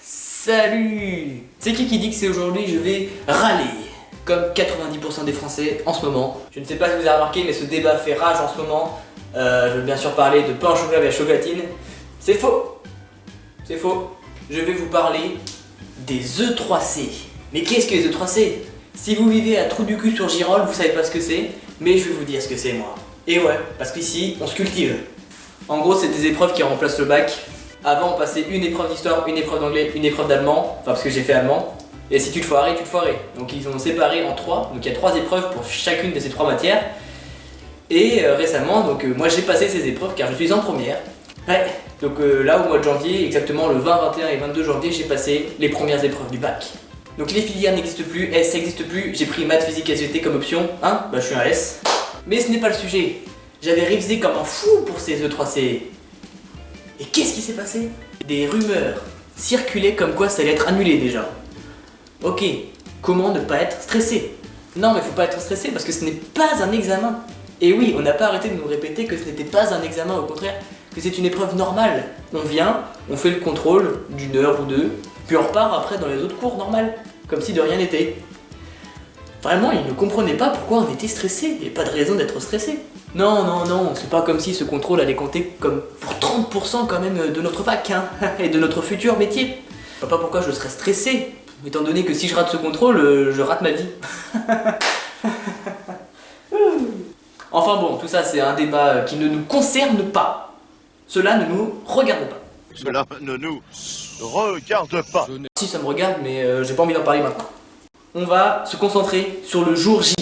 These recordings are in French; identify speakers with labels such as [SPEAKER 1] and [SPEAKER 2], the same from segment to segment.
[SPEAKER 1] Salut! C'est qui dit que c'est aujourd'hui je vais râler? Comme 90% des Français en ce moment. Je ne sais pas si vous avez remarqué, mais ce débat fait rage en ce moment. Je veux bien sûr parler de pain au chocolat et chocolatine. C'est faux! C'est faux. Je vais vous parler des E3C. Mais qu'est-ce que les E3C? Si vous vivez à trou du cul sur Girolles, vous savez pas ce que c'est, mais je vais vous dire ce que c'est moi. Et ouais, parce qu'ici, on se cultive. En gros, c'est des épreuves qui remplacent le bac. Avant, on passait une épreuve d'histoire, une épreuve d'anglais, une épreuve d'allemand. Enfin, parce que j'ai fait allemand. Et si tu te foirais, tu te foirais. Donc ils ont séparé en 3. Donc il y a 3 épreuves pour chacune de ces 3 matières. Et récemment, moi j'ai passé ces épreuves car je suis en première. Ouais, donc là au mois de janvier, exactement le 20, 21 et 22 janvier, j'ai passé les premières épreuves du bac. Donc les filières n'existent plus, S n'existe plus, j'ai pris maths, physique, SVT comme option, hein, bah je suis un S. Mais ce n'est pas le sujet, j'avais révisé comme un fou pour ces E3C. Et qu'est-ce qui s'est passé? Des rumeurs circulaient comme quoi ça allait être annulé déjà. Ok, comment ne pas être stressé? Non mais faut pas être stressé parce que ce n'est pas un examen. Et oui, on n'a pas arrêté de nous répéter que ce n'était pas un examen, au contraire, que c'est une épreuve normale. On vient, on fait le contrôle d'une heure ou deux, puis on repart après dans les autres cours normales, comme si de rien n'était. Vraiment, ils ne comprenaient pas pourquoi on était stressé, il n'y avait pas de raison d'être stressé. Non, c'est pas comme si ce contrôle allait compter comme pour 30% quand même de notre bac, hein, et de notre futur métier. Je sais pas pourquoi je serais stressé, étant donné que si je rate ce contrôle, je rate ma vie. Enfin bon, tout ça c'est un débat qui ne nous concerne pas. Cela ne nous regarde pas.
[SPEAKER 2] Cela ne nous regarde pas.
[SPEAKER 1] Si ça me regarde, mais j'ai pas envie d'en parler maintenant. On va se concentrer sur le jour J.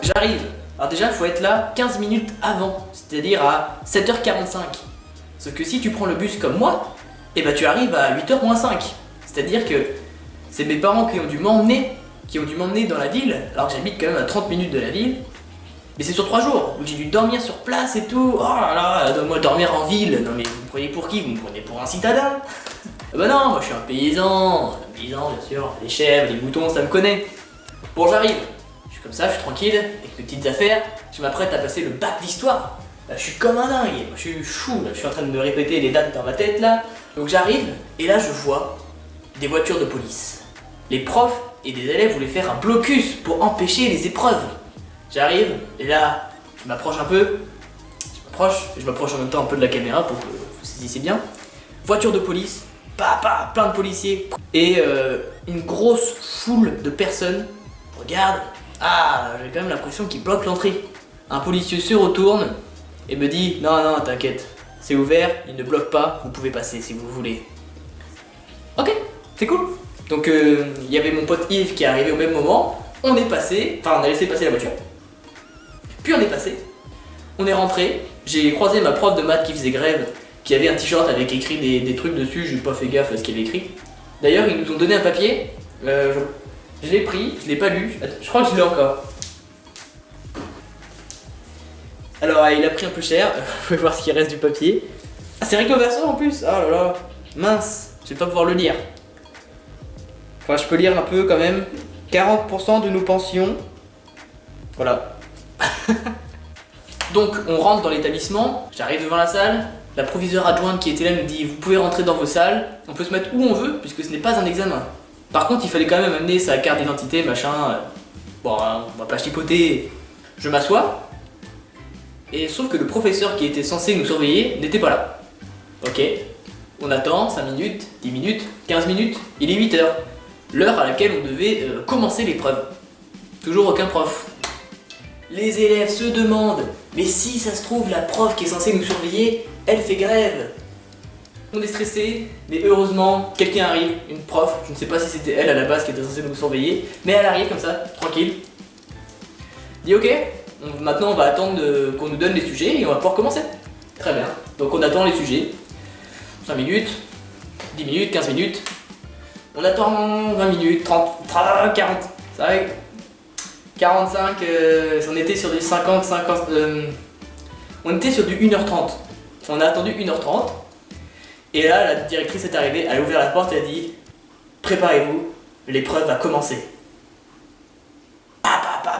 [SPEAKER 1] J'arrive. Alors déjà, il faut être là 15 minutes avant, c'est-à-dire à 7h45. Sauf que si tu prends le bus comme moi, eh ben tu arrives à 8h moins 5. C'est-à-dire que c'est mes parents qui ont dû m'emmener dans la ville, alors que j'habite quand même à 30 minutes de la ville. Mais c'est sur 3 jours, donc j'ai dû dormir sur place et tout. Oh là là, donne-moi dormir en ville. Non mais vous me prenez pour qui? Vous me prenez pour un citadin? Bah non, moi je suis un paysan, bien sûr, les chèvres, les moutons, ça me connaît. Bon, j'arrive, je suis comme ça, je suis tranquille, avec mes petites affaires, je m'apprête à passer le bac d'histoire. Là, je suis comme un dingue, je suis chou, là, je suis en train de me répéter les dates dans ma tête là. Donc j'arrive, et là je vois des voitures de police. Les profs et des élèves voulaient faire un blocus pour empêcher les épreuves. J'arrive, et là, je m'approche un peu, je m'approche en même temps un peu de la caméra pour que vous saisissiez bien. Voiture de police, plein de policiers, et une grosse foule de personnes. Regarde, j'ai quand même l'impression qu'ils bloquent l'entrée. Un policier se retourne et me dit non, t'inquiète, c'est ouvert, il ne bloque pas, vous pouvez passer si vous voulez. Ok, c'est cool. Donc il y avait mon pote Yves qui est arrivé au même moment, on est passé, enfin on a laissé passer la voiture. Puis on est passé, on est rentré, j'ai croisé ma prof de maths qui faisait grève, qui avait un t-shirt avec écrit des trucs dessus, j'ai pas fait gaffe à ce qu'il y avait écrit. D'ailleurs ils nous ont donné un papier, je l'ai pris, je l'ai pas lu, je crois que je l'ai encore. Alors il a pris un peu cher, vous pouvez voir ce qu'il reste du papier. Ah c'est recto verso en plus, oh là là, mince, je vais pas pouvoir le lire. Enfin je peux lire un peu quand même. 40% de nos pensions. Voilà. Donc on rentre dans l'établissement, j'arrive devant la salle, la proviseure adjointe qui était là nous dit vous pouvez rentrer dans vos salles, on peut se mettre où on veut puisque ce n'est pas un examen. Par contre il fallait quand même amener sa carte d'identité, machin, bon on va pas chipoter. Je m'assois, et sauf que le professeur qui était censé nous surveiller n'était pas là. Ok, on attend 5 minutes, 10 minutes, 15 minutes, il est 8h. L'heure à laquelle on devait commencer l'épreuve. Toujours aucun prof. Les élèves se demandent, mais si ça se trouve la prof qui est censée nous surveiller, elle fait grève. On est stressé, mais heureusement quelqu'un arrive, une prof, je ne sais pas si c'était elle à la base qui était censée nous surveiller, mais elle arrive comme ça, tranquille. Dit ok, maintenant on va attendre qu'on nous donne les sujets et on va pouvoir commencer. Très bien, donc on attend les sujets. 5 minutes, 10 minutes, 15 minutes. On attend 20 minutes, 30, 40, ça va, 45, on était sur du 50, on était sur du 1h30. On a attendu 1h30, et là la directrice est arrivée, elle a ouvert la porte et a dit « Préparez-vous, l'épreuve va commencer ».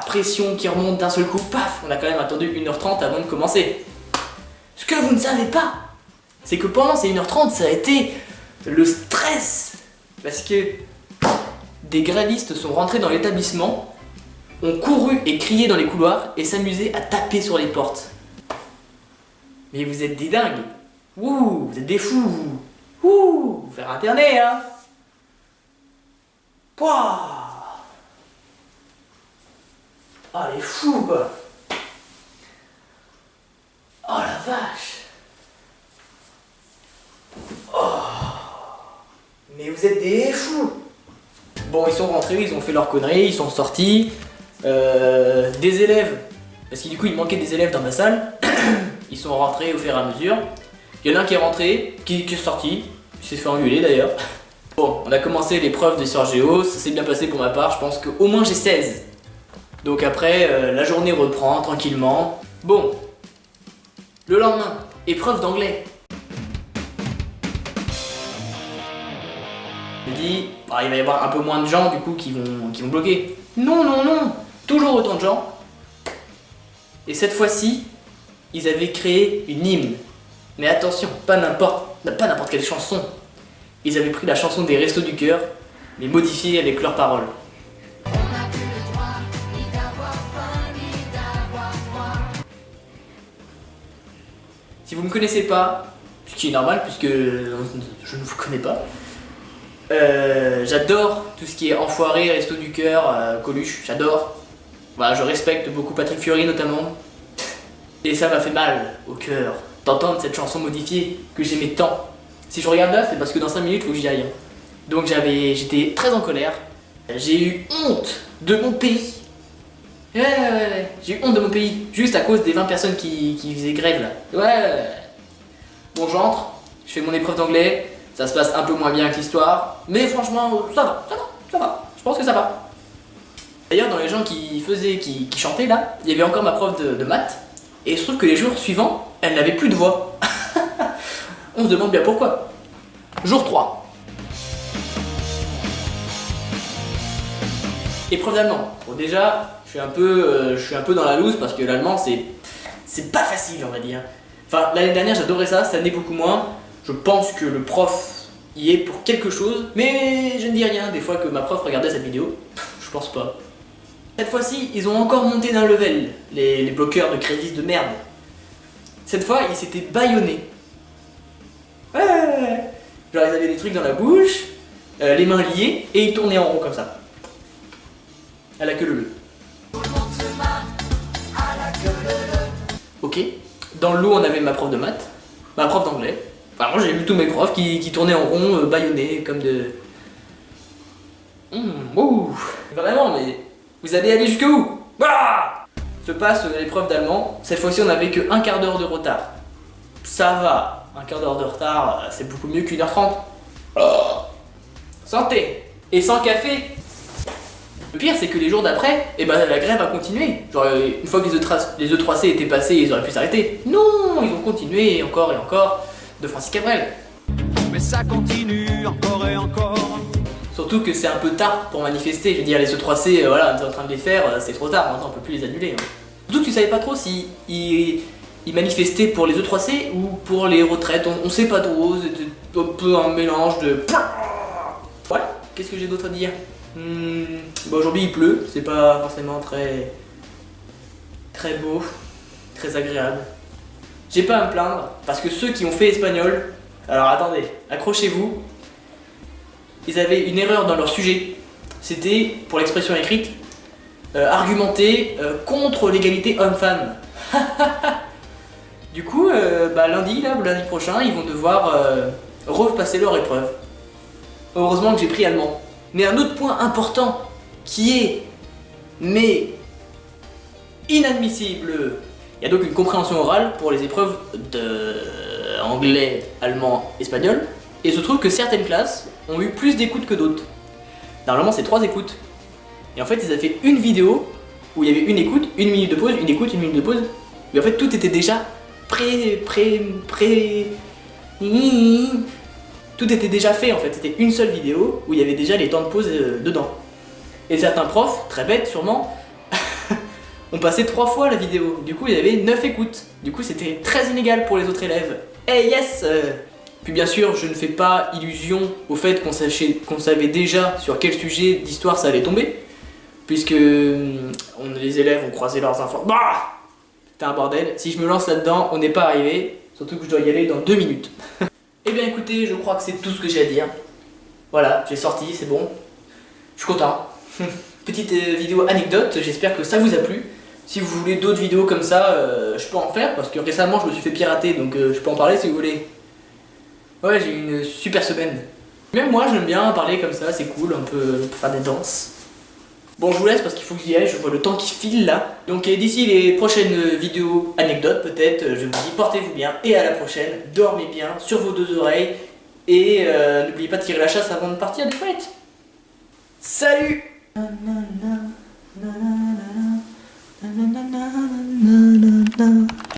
[SPEAKER 1] Pression qui remonte d'un seul coup, paf, on a quand même attendu 1h30 avant de commencer. Ce que vous ne savez pas, c'est que pendant ces 1h30, ça a été le stress. Parce que des grévistes sont rentrés dans l'établissement, ont couru et crié dans les couloirs et s'amusaient à taper sur les portes. Mais vous êtes des dingues. Ouh, vous êtes des fous, vous. Ouh, vous faire interner, hein. Pouah. Ah, les fous, quoi. Oh, la vache. Oh. Mais vous êtes des fous. Bon, ils sont rentrés, ils ont fait leur connerie, ils sont sortis. Des élèves, parce que du coup, il manquait des élèves dans ma salle. Ils sont rentrés au fur et à mesure. Il y en a un qui est rentré, qui est sorti. Il s'est fait engueuler d'ailleurs. Bon, on a commencé l'épreuve de Sciences Géo, ça s'est bien passé pour ma part, je pense qu'au moins j'ai 16. Donc après, la journée reprend tranquillement. Bon, le lendemain, épreuve d'anglais. Je me dis, bah, il va y avoir un peu moins de gens du coup qui vont bloquer. Non, non, non, toujours autant de gens. Et cette fois-ci, ils avaient créé une hymne. Mais attention, pas n'importe quelle chanson. Ils avaient pris la chanson des Restos du Cœur, mais modifiée avec leurs paroles. Si vous ne me connaissez pas, ce qui est normal puisque je ne vous connais pas, j'adore tout ce qui est Enfoiré, Resto du Cœur, Coluche, j'adore. Voilà, je respecte beaucoup Patrick Fiori notamment. Et ça m'a fait mal au cœur d'entendre cette chanson modifiée que j'aimais tant. Si je regarde là, c'est parce que dans 5 minutes, il faut que j'y aille. Donc j'étais très en colère. J'ai eu honte de mon pays. Ouais. J'ai eu honte de mon pays, juste à cause des 20 personnes qui faisaient grève là. Ouais. Bon, j'entre, je fais mon épreuve d'anglais, ça se passe un peu moins bien que l'histoire, mais franchement, ça va. Je pense que ça va. D'ailleurs, dans les gens qui chantaient là, il y avait encore ma prof de maths, et il se trouve que les jours suivants, elle n'avait plus de voix. On se demande bien pourquoi. Jour 3. Épreuve d'allemand. Bon, déjà, je suis un peu dans la loose parce que l'allemand c'est pas facile, on va dire. Enfin, l'année dernière j'adorais ça, cette année beaucoup moins. Je pense que le prof y est pour quelque chose, mais je ne dis rien. Des fois que ma prof regardait cette vidéo, je pense pas. Cette fois-ci, ils ont encore monté d'un level, les bloqueurs de crédit de merde. Cette fois, ils s'étaient bâillonnés. Ouais. Genre, ils avaient des trucs dans la bouche, les mains liées, et ils tournaient en rond comme ça. À la queue leu. Ok. Dans le lot, on avait ma prof de maths, ma prof d'anglais. Enfin, moi, j'ai vu tous mes profs qui tournaient en rond, bâillonnés, comme de... Vraiment, mais... Vous allez aller jusqu'où? Voilà. Se passe l'épreuve d'allemand. Cette fois-ci, on n'avait que un quart d'heure de retard. Ça va. Un quart d'heure de retard, c'est beaucoup mieux qu'1h30. Oh. Santé. Et sans café. Le pire, c'est que les jours d'après, la grève a continué. Genre, une fois que les E3C étaient passés, ils auraient pu s'arrêter. Non, ils ont continué encore et encore, de Francis Cabrel.
[SPEAKER 3] Mais ça continue encore et encore.
[SPEAKER 1] Surtout que c'est un peu tard pour manifester. Je veux dire, les E3C, voilà, on est en train de les faire, c'est trop tard, maintenant on peut plus les annuler. Surtout que tu savais pas trop si ils manifestaient pour les E3C ou pour les retraites. On sait pas trop, c'était un peu un mélange de... Voilà, qu'est-ce que j'ai d'autre à dire? Aujourd'hui il pleut, c'est pas forcément très beau, très agréable. J'ai pas à me plaindre, parce que ceux qui ont fait espagnol, alors attendez, accrochez-vous, ils avaient une erreur dans leur sujet. C'était, pour l'expression écrite, argumenter contre l'égalité homme-femme. Du coup, lundi prochain, ils vont devoir repasser leur épreuve. Heureusement que j'ai pris allemand. Mais un autre point important qui est, mais inadmissible, il y a donc une compréhension orale pour les épreuves d'anglais, allemand, espagnol, et il se trouve que certaines classes ont eu plus d'écoutes que d'autres. Normalement c'est 3 écoutes. Et en fait ils avaient fait une vidéo où il y avait une écoute, 1 minute de pause, une écoute, 1 minute de pause, mais en fait tout était déjà tout était déjà fait en fait, c'était une seule vidéo où il y avait déjà les temps de pause dedans. Et certains profs, très bêtes sûrement, on passait 3 fois la vidéo. Du coup, il y avait 9 écoutes. Du coup, c'était très inégal pour les autres élèves. Hey yes Puis bien sûr, je ne fais pas illusion au fait qu'on savait déjà sur quel sujet d'histoire ça allait tomber. Puisque les élèves ont croisé leurs infos. Bah c'était un bordel. Si je me lance là-dedans, on n'est pas arrivé. Surtout que je dois y aller dans 2 minutes. Eh bien écoutez, je crois que c'est tout ce que j'ai à dire. Voilà, j'ai sorti, c'est bon. Je suis content. Petite vidéo anecdote, j'espère que ça vous a plu. Si vous voulez d'autres vidéos comme ça, je peux en faire. Parce que récemment, je me suis fait pirater, donc je peux en parler si vous voulez. Ouais, j'ai eu une super semaine. Même moi, j'aime bien parler comme ça, c'est cool, on peut faire des danses. Bon, je vous laisse parce qu'il faut que j'y aille, je vois le temps qui file là. Donc d'ici les prochaines vidéos anecdotes peut-être, je vous dis portez-vous bien et à la prochaine. Dormez bien sur vos 2 oreilles et n'oubliez pas de tirer la chasse avant de partir des fêtes. Salut!